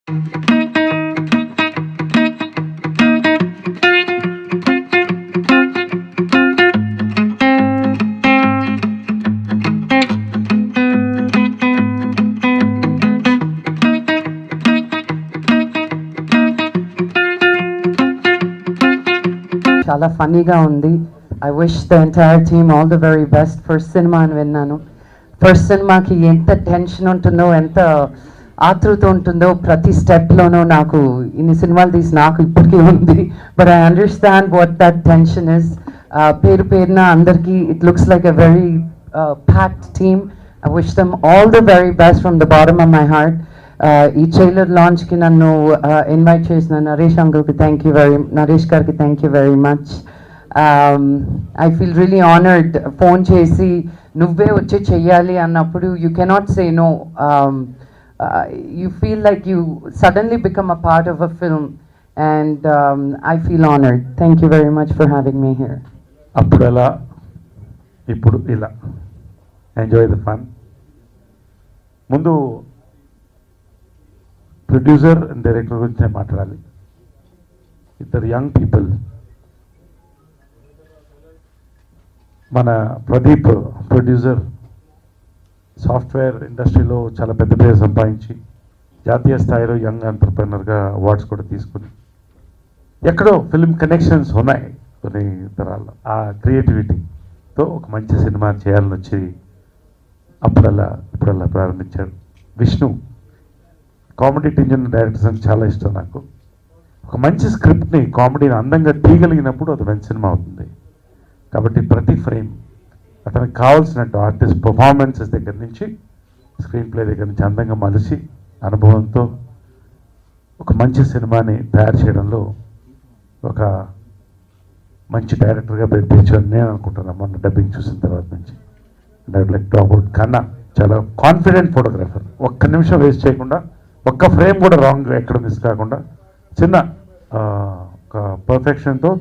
చాలా ఫన్నీగా ఉంది. I wish the entire team all the very best. First cinema అని విన్నాను. ఫస్ట్ సినిమాకి ఎంత టెన్షన్ ఉంటుందో, ఎంత ఆతృత ఉంటుందో ప్రతి స్టెప్లోనూ నాకు ఇన్ని సినిమాలు తీసి నాకు ఇప్పటికీ ఉంది. But I understand what that tension is. పేరు పేరున అందరికీ it looks like a very packed team. I wish them all the very best from the bottom of my heart. ఈ ట్రైలర్ లాంచ్కి నన్ను ఇన్వైట్ చేసిన నరేష్ అంకుల్కి నరేష్ గారికి thank you very much. I feel really honoured. Phone చేసి నువ్వే వచ్చి చెయ్యాలి అన్నప్పుడు you cannot say no. You feel like you suddenly become a part of a film, and I feel honored. Thank you very much for having me here. అప్పుడలా ఇప్పుడు ఇలా enjoy the fun. ముందు producer and director గురించి మాట్లాడాలి. ఇద్దరు young people. మన Pradeep producer software ఇండస్ట్రీలో చాలా పెద్ద పేరు సంపాదించి జాతీయ స్థాయిలో యంగ్ ఎంటర్ప్రెనర్గా అవార్డ్స్ కూడా తీసుకుని ఎక్కడో ఫిల్మ్ కనెక్షన్స్ ఉన్నాయి కొన్ని తరాల్లో. ఆ క్రియేటివిటీతో ఒక మంచి సినిమా చేయాలని వచ్చి ఇప్పుడల్లా ప్రారంభించాడు. విష్ణు కామెడీ టింజన్ డైరెక్టర్స్ అని చాలా ఇష్టం నాకు. ఒక మంచి స్క్రిప్ట్ని కామెడీని అందంగా తీయగలిగినప్పుడు అది మంచి సినిమా అవుతుంది. కాబట్టి ప్రతి ఫ్రేమ్ అతనికి కావాల్సినట్టు ఆర్టిస్ట్ పర్ఫార్మెన్సెస్ దగ్గర నుంచి స్క్రీన్ ప్లే దగ్గర నుంచి అందంగా మలిసి అనుభవంతో ఒక మంచి సినిమాని తయారు చేయడంలో ఒక మంచి డైరెక్టర్గా పేర్చాను నేను అనుకుంటున్నాను మొన్న డబ్బింగ్ చూసిన తర్వాత నుంచి. లైక్ టాక్ అబౌట్ కన్నా చాలా కాన్ఫిడెంట్ ఫోటోగ్రాఫర్. ఒక్క నిమిషం వేస్ట్ చేయకుండా, ఒక్క ఫ్రేమ్ కూడా రాంగ్ ఎక్కడ మిస్ కాకుండా చిన్న ఒక పర్ఫెక్షన్తో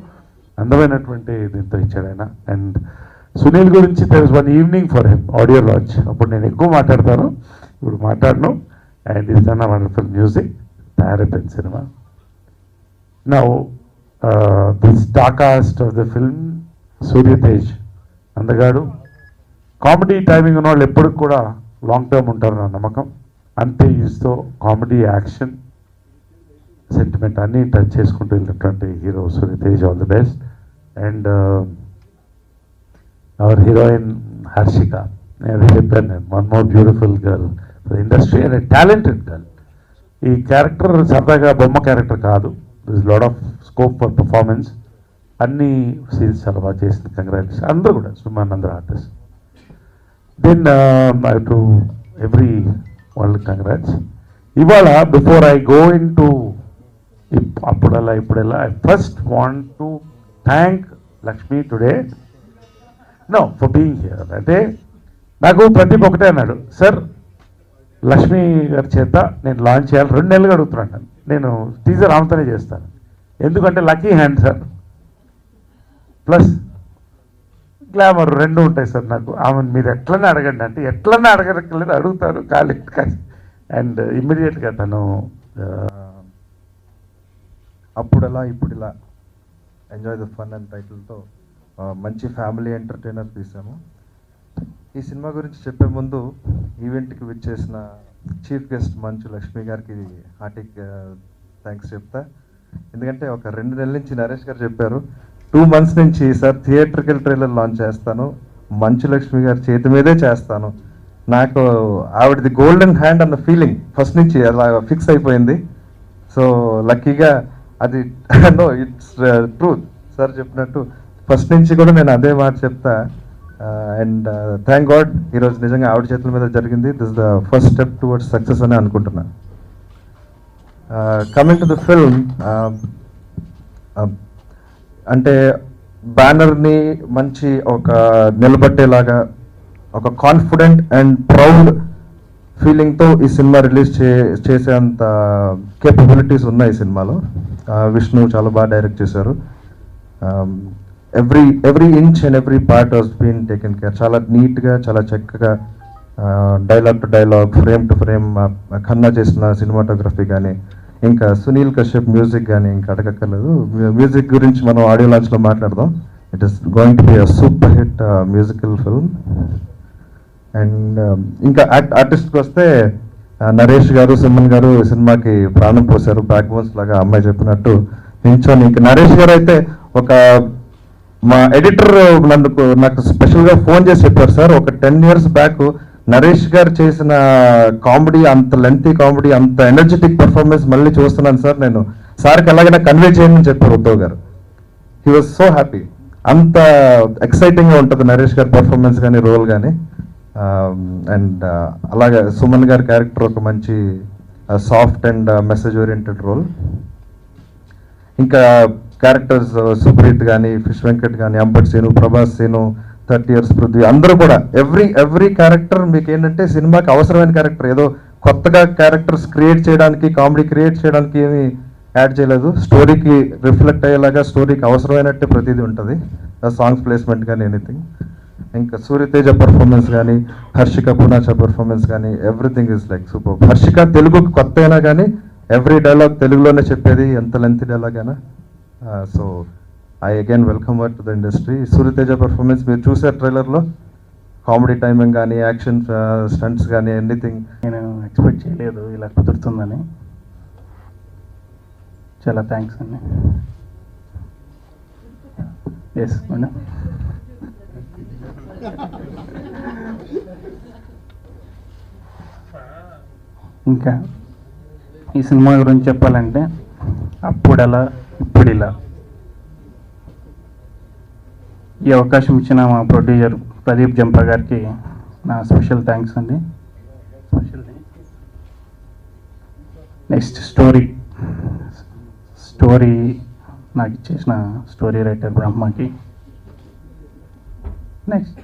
అందమైనటువంటి దీంతో ఇచ్చాడు ఆయన. అండ్ సునీల్ గురించి there was one evening for him, audio launch. అప్పుడు నేను ఎక్కువ మాట్లాడతాను, ఇప్పుడు మాట్లాడను. And is done a wonderful music. తయారైపోయింది సినిమా. నౌ దిస్ డార్కాస్ట్ ఆఫ్ ద ఫిల్మ్ సూర్యతేజ్ అందగాడు. కామెడీ టైమింగ్ ఉన్న వాళ్ళు ఎప్పటికి కూడా లాంగ్ టర్మ్ ఉంటారు నా నమ్మకం. అంతే ఈజ్తో కామెడీ, యాక్షన్, సెంటిమెంట్ అన్నీ టచ్ చేసుకుంటూ వెళ్ళినటువంటి hero Suryatej. All the best. And our heroine Harshika, నేను చెప్పాను నేను, one more beautiful girl for industry and talented girl. ఈ క్యారెక్టర్ సరదాగా బొమ్మ క్యారెక్టర్ కాదు. This is lot of scope for performance. అన్ని సీన్స్ చాలా బాగా చేసింది. కంగ్రాచులేషన్ అందరూ కూడా, సుమాన్ అందరూ artist. Then I to every వాళ్ళు కంగ్రాట్స్. ఇవాళ before I go in to అప్పుడల్లా ఇప్పుడల్లా, I first want to thank Lakshmi today for being here. అంటే నాకు ప్రదీప్ ఒకటే అన్నాడు, సార్ లక్ష్మి గారి చేత నేను లాంచ్ చేయాలి, 2 నెలలుగా అడుగుతున్నాను. నేను టీజర్ ఆమెతోనే చేస్తాను, ఎందుకంటే lucky hand sir plus glamour 2 ఉంటాయి సార్ నాకు. ఆమెను మీరు ఎట్లనే అడగండి అంటే ఎట్లనే అడగలేదు, అడుగుతారు కాలి. అండ్ ఇమ్మీడియట్గా తను అప్పుడలా ఇప్పుడు ఇలా ఎంజాయ్ ద ఫన్ అండ్ టైటిల్తో మంచి ఫ్యామిలీ ఎంటర్టైనర్ తీసాము. ఈ సినిమా గురించి చెప్పే ముందు ఈవెంట్కి విచ్చేసిన చీఫ్ గెస్ట్ మంచు లక్ష్మి గారికి హార్టిక్ థ్యాంక్స్ చెప్తా. ఎందుకంటే ఒక 2 నెలల నుంచి నరేష్ గారు చెప్పారు, 2 months నుంచి సార్ థియేట్రికల్ ట్రైలర్ లాంచ్ చేస్తాను, మంచు లక్ష్మి గారి చేతి మీదే చేస్తాను. నాకు ఆవిడది గోల్డెన్ హ్యాండ్ అన్న ఫీలింగ్ ఫస్ట్ నుంచి అలా ఫిక్స్ అయిపోయింది. సో లక్కీగా అది నో ఇట్స్ ట్రూత్. సార్ చెప్పినట్టు ఫస్ట్ నుంచి కూడా నేను అదే మాట చెప్తా. అండ్ థ్యాంక్ గాడ్ ఈరోజు నిజంగా ఆవిడ చేతుల మీద జరిగింది. This the first step towards success అని అనుకుంటున్నా. కమింగ్ టు ద ఫిల్మ్, అంటే బ్యానర్ని మంచి ఒక నిలబట్టేలాగా ఒక కాన్ఫిడెంట్ అండ్ ప్రౌడ్ ఫీలింగ్తో ఈ సినిమా రిలీజ్ చేసేంత కేపబిలిటీస్ ఉన్నాయి ఈ సినిమాలో. విష్ణు చాలా బాగా డైరెక్ట్ చేశారు. Every inch and every part was been taken care. చాలా నీట్గా, చాలా చక్కగా dialogue to dialogue, frame to frame, Khanna చేసిన సినిమాటోగ్రఫీ కానీ, ఇంకా సునీల్ కశ్యప్ మ్యూజిక్ కానీ ఇంకా అడగక్కర్లేదు. మ్యూజిక్ గురించి మనం ఆడియో లాంచ్లో మాట్లాడదాం. It is going to be a super hit musical film. And ఇంకా ఆర్టిస్ట్కి వస్తే నరేష్ గారు, సుమన్ గారు ఈ సినిమాకి ప్రాణం పోశారు. బ్యాక్ బోన్స్ లాగా అమ్మాయి చెప్పినట్టు నించొని. ఇంకా నరేష్ గారు అయితే ఒక మా ఎడిటర్ నాకు స్పెషల్గా ఫోన్ చేసి చెప్పారు, సార్ ఒక 10 years బ్యాక్ నరేష్ గారు చేసిన కామెడీ, అంత లెంతీ కామెడీ, అంత ఎనర్జెటిక్ పర్ఫార్మెన్స్ మళ్ళీ చూస్తున్నాను సార్, నేను సార్కి ఎలాగైనా కన్వే చేయండి అని చెప్పారు ఉద్ధవ్ గారు. He was so happy. అంత ఎక్సైటింగ్గా ఉంటుంది నరేష్ గారి పర్ఫార్మెన్స్ కానీ, రోల్ కానీ. అండ్ అలాగే సుమన్ గారి క్యారెక్టర్ ఒక మంచి soft and message oriented role. ఇంకా క్యారెక్టర్స్ సుప్రీత్ కానీ, ఫిష్ వెంకట్ కానీ, అంబట్ సీను, ప్రభాస్ సీను, 30 years పృథ్వీ, అందరూ కూడా ఎవ్రీ క్యారెక్టర్ మీకు ఏంటంటే సినిమాకి అవసరమైన క్యారెక్టర్. ఏదో కొత్తగా క్యారెక్టర్స్ క్రియేట్ చేయడానికి, కామెడీ క్రియేట్ చేయడానికి ఏమి యాడ్ చేయలేదు. స్టోరీకి రిఫ్లెక్ట్ అయ్యేలాగా, స్టోరీకి అవసరమైనట్టే ప్రతిదీ ఉంటుంది. సాంగ్స్ ప్లేస్మెంట్ కానీ, ఎనీథింగ్. ఇంకా సూర్యతేజ పర్ఫార్మెన్స్ కానీ, హర్షిక పూనాచా పర్ఫార్మెన్స్ కానీ, everything is like super. Harshika తెలుగుకి కొత్త అయినా కానీ ఎవ్రీ డైలాగ్ తెలుగులోనే చెప్పేది, ఎంత లెంత్ డైలాగ్ అయినా. So I again welcome to the industry. Suryateja performance మీరు చూసారు ట్రైలర్లో, కామెడీ టైమింగ్ కానీ, యాక్షన్ స్టంట్స్ కానీ, ఎనీథింగ్. నేను ఎక్స్పెక్ట్ చేయలేదు ఇలా కుదురుతుందని. చాలా థ్యాంక్స్ అండి. Yes madam. ఇంకా ఈ సినిమా గురించి చెప్పాలంటే అప్పుడలా ఇప్పుడిలా. ఈ అవకాశం ఇచ్చిన మా ప్రొడ్యూసర్ ప్రదీప్ జంపా గారికి నా స్పెషల్ థ్యాంక్స్ అండి. నెక్స్ట్ స్టోరీ నాకు ఇచ్చేసిన స్టోరీ రైటర్ బ్రహ్మకి. నెక్స్ట్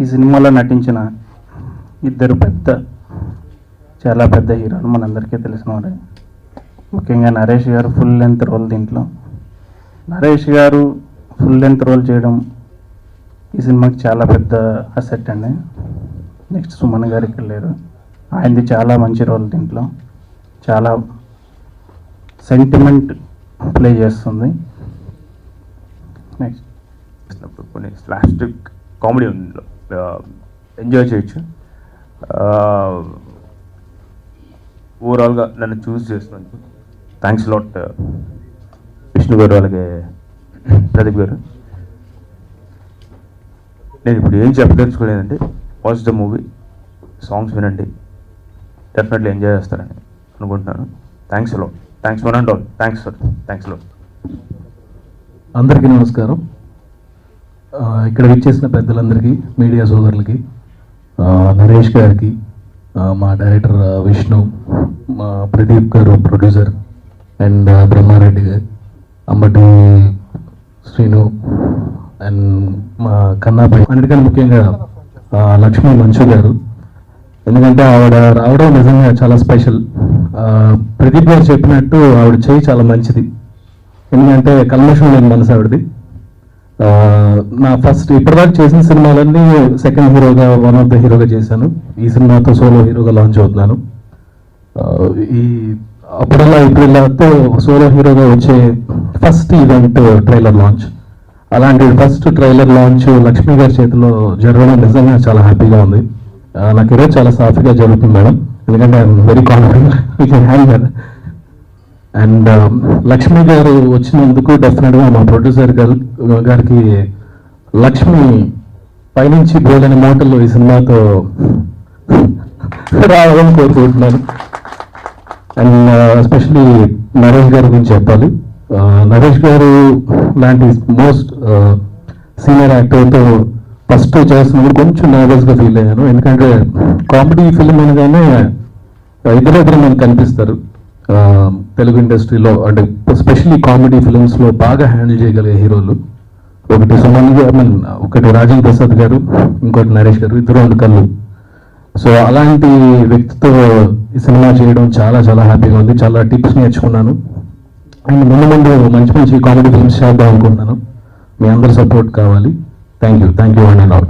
ఈ సినిమాలో నటించిన ఇద్దరు చాలా పెద్ద హీరోలు మనందరికీ తెలిసిన వారే. ముఖ్యంగా నరేష్ గారు ఫుల్ లెంత్ రోల్. దీంట్లో నరేష్ గారు ఫుల్ లెంత్ రోల్ చేయడం ఈ సినిమాకి చాలా పెద్ద అసెట్ అండి. నెక్స్ట్ సుమన్ గారు ఇక్కడ లేరు, ఆయనది చాలా మంచి రోల్. దీంట్లో చాలా సెంటిమెంట్ ప్లే చేస్తుంది. నెక్స్ట్ కొన్ని స్లాస్టిక్ కామెడీ ఉంది, ఎంజాయ్ చేయొచ్చు. ఓవరాల్గా నన్ను చూస్ చేసినందుకు థ్యాంక్స్ లాట్ విష్ణు గారు, అలాగే ప్రదీప్ గారు. నేను ఇప్పుడు ఏం చెప్పదలుచుకోలేదండి. వాచ్ ద మూవీ, సాంగ్స్ వినండి, డెఫినెట్లీ ఎంజాయ్ చేస్తారని అనుకుంటున్నాను. Thanks lot. Thanks one and all. Thanks sir. Thanks lot. అందరికీ నమస్కారం. ఇక్కడ విచ్చేసిన పెద్దలందరికీ, మీడియా సోదరులకి, నరేష్ గారికి, మా డైరెక్టర్ విష్ణు, మా ప్రదీప్ గారు ప్రొడ్యూసర్, అండ్ బ్రహ్మారెడ్డి గారు, అంబటి శ్రీను, అండ్ మా కన్నాపై, అన్నిటికన్నా ముఖ్యంగా లక్ష్మీ మంచు గారు. ఎందుకంటే ఆవిడ రావడం నిజంగా చాలా స్పెషల్. ప్రదీప్ గారు చెప్పినట్టు ఆవిడ చేయి చాలా మంచిది. ఎందుకంటే కల్మషం లేని మనసు ఆవిడది. నా ఫస్ట్ ఇప్పటిదాకా చేసిన సినిమాలన్నీ సెకండ్ హీరోగా, వన్ ఆఫ్ ద హీరోగా చేశాను. ఈ సినిమాతో సోలో హీరోగా లాంచ్ అవుతున్నాను. ఈ అప్పుడల్లా ఇప్పుడల్లాతో సోలో హీరోగా వచ్చే ఫస్ట్ ఈవెంట్ ట్రైలర్ లాంచ్. అలాంటి ఫస్ట్ ట్రైలర్ లాంచ్ లక్ష్మీ గారి చేతిలో జరగడం నిజంగా చాలా హ్యాపీగా ఉంది. నాకు ఈరోజు చాలా సాఫీగా జరుగుతుంది మేడం, ఎందుకంటే I'm very confident we can handle. And Lakshmi గారు వచ్చినందుకు డెఫినెట్గా మా ప్రొడ్యూసర్ గారికి లక్ష్మి పైనుంచి బోల్డని మోటల్లో ఈ సినిమాతో రావాలని కోరుకుంటున్నాను. అండ్ ఎస్పెషలీ నరేష్ గారి గురించి చెప్పాలి. నరేష్ గారు లాంటి మోస్ట్ సీనియర్ యాక్టర్తో ఫస్ట్ చేస్తున్నప్పుడు కొంచెం నర్వస్గా ఫీల్ అయ్యాను. ఎందుకంటే కామెడీ ఫిల్మ్ అనగానే ఇద్దరు మనకు కనిపిస్తారు తెలుగు ఇండస్ట్రీలో, అంటే స్పెషల్లీ కామెడీ ఫిల్మ్స్లో బాగా హ్యాండిల్ చేయగలిగే హీరోలు. ఒకటి సుమన్ గారు, ఒకటి రాజేంద్ర ప్రసాద్ గారు, ఇంకోటి నరేష్ గారు, ఇద్దరు రెండు కళ్ళు. సో అలాంటి వ్యక్తితో ఈ సినిమా చేయడం చాలా చాలా హ్యాపీగా ఉంది. చాలా టిప్స్ నేర్చుకున్నాను. అండ్ ముందు మంచి మంచి కామెడీ ఫిల్మ్స్ చేద్దాం అనుకుంటున్నాను. మీ అందరి సపోర్ట్ కావాలి. Thank you and all.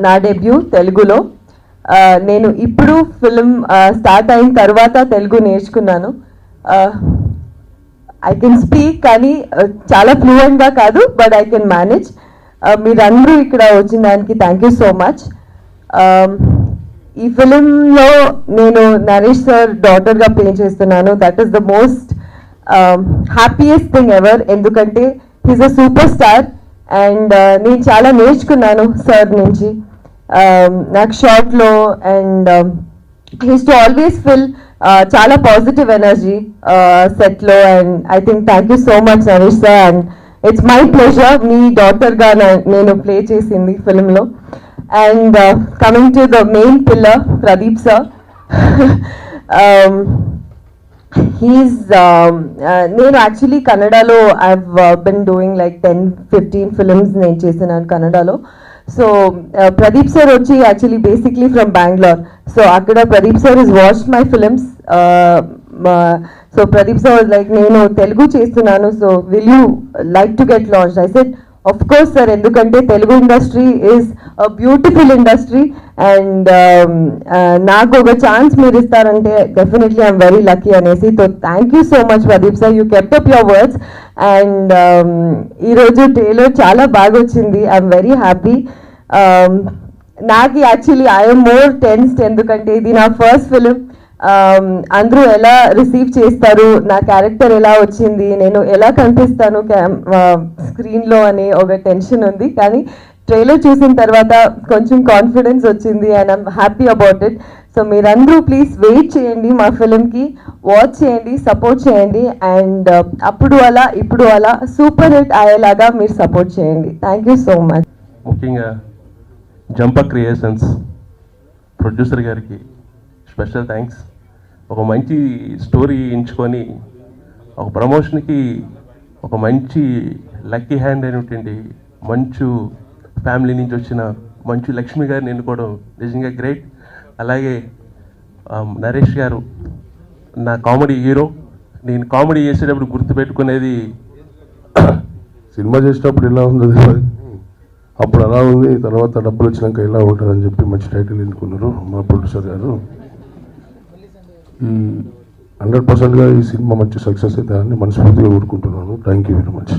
నా డెబ్యూ తెలుగులో నేను ఇప్పుడు ఫిలిం స్టార్ట్ అయిన తర్వాత తెలుగు నేర్చుకున్నాను. ఐ కెన్ స్పీక్ కానీ చాలా ఫ్లూయెంట్గా కాదు, బట్ ఐ కెన్ మేనేజ్. మీరందరూ ఇక్కడ వచ్చిన దానికి థ్యాంక్ యూ సో మచ్. ఈ ఫిలింలో నేను నరేష్ సార్ డాటర్గా ప్లే చేస్తున్నాను. That is the most happiest thing ever, ఎందుకంటే he's a super star and నేను చాలా నేర్చుకున్నాను సార్ నుంచి. నాకు షార్ట్లో and he's to always feel చాలా పాజిటివ్ ఎనర్జీ సెట్లో. And I think thank you so much Naresh sir. And it's my pleasure మీ డాటర్గా నేను ప్లే చేసింది ఫిల్మ్లో. And coming to the main pillar, Pradeep sir, నేను యాక్చువల్లీ కన్నడలో I've been doing like 10-15 films నేను చేసినాను కన్నడలో. సో ప్రదీప్ సార్ వచ్చి actually basically from Bengaluru. So అక్కడ Pradeep sir is watched my films. So Pradeep sir like నేను తెలుగు చేస్తున్నాను, so will you like to get launched? I said of course sir, ఎందుకంటే Telugu industry is a beautiful industry and నాకు ఒక chance మీరు ఇస్తారంటే definitely I'm very lucky అనేసి. So thank you so much Pradeep sir, you kept up your words. And ఈరోజు trailer చాలా బాగా వచ్చింది, ఐఎమ్ వెరీ హ్యాపీ. నాకు యాక్చువల్లీ ఐఎమ్ మోర్ టెన్స్డ్, ఎందుకంటే ఇది నా ఫస్ట్ ఫిలిం. అందరూ ఎలా రిసీవ్ చేస్తారు, నా క్యారెక్టర్ ఎలా వచ్చింది, నేను ఎలా కనిపిస్తాను స్క్రీన్లో అనే ఒక టెన్షన్ ఉంది. కానీ ట్రైలర్ చూసిన తర్వాత కొంచెం కాన్ఫిడెన్స్ వచ్చింది and I'm happy about it. So మీరందరూ ప్లీజ్ వెయిట్ చేయండి, మా ఫిలింకి వాచ్ చేయండి, సపోర్ట్ చేయండి. అండ్ అప్పుడు అలా ఇప్పుడు అలా సూపర్ హిట్ అయ్యేలాగా మీరు సపోర్ట్ చేయండి. Thank you so much. ముఖ్యంగా జంపా క్రియేషన్స్ ప్రొడ్యూసర్ గారికి స్పెషల్ థ్యాంక్స్. ఒక మంచి స్టోరీ ఎంచుకొని ఒక ప్రమోషన్కి ఒక మంచి లక్కీ హ్యాండ్ అయినటువంటి మంచు ఫ్యామిలీ నుంచి వచ్చిన మంచు లక్ష్మి గారిని ఎన్నుకోవడం నిజంగా గ్రేట్. అలాగే నరేష్ గారు నా కామెడీ హీరో. నేను కామెడీ చేసేటప్పుడు గుర్తుపెట్టుకునేది సినిమా చేసేటప్పుడు ఎలా ఉంది అప్పుడు అలా ఉంది, తర్వాత డబ్బులు వచ్చినాక ఎలా ఉంటుందని చెప్పి మంచి టైటిల్ ఎన్నుకున్నారు మా ప్రొడ్యూసర్ గారు. ఈ 100%గా ఈ సినిమా మంచి సక్సెస్ అవుతుందని మనస్ఫూర్తిగా కోరుకుంటున్నాను. Thank you very much.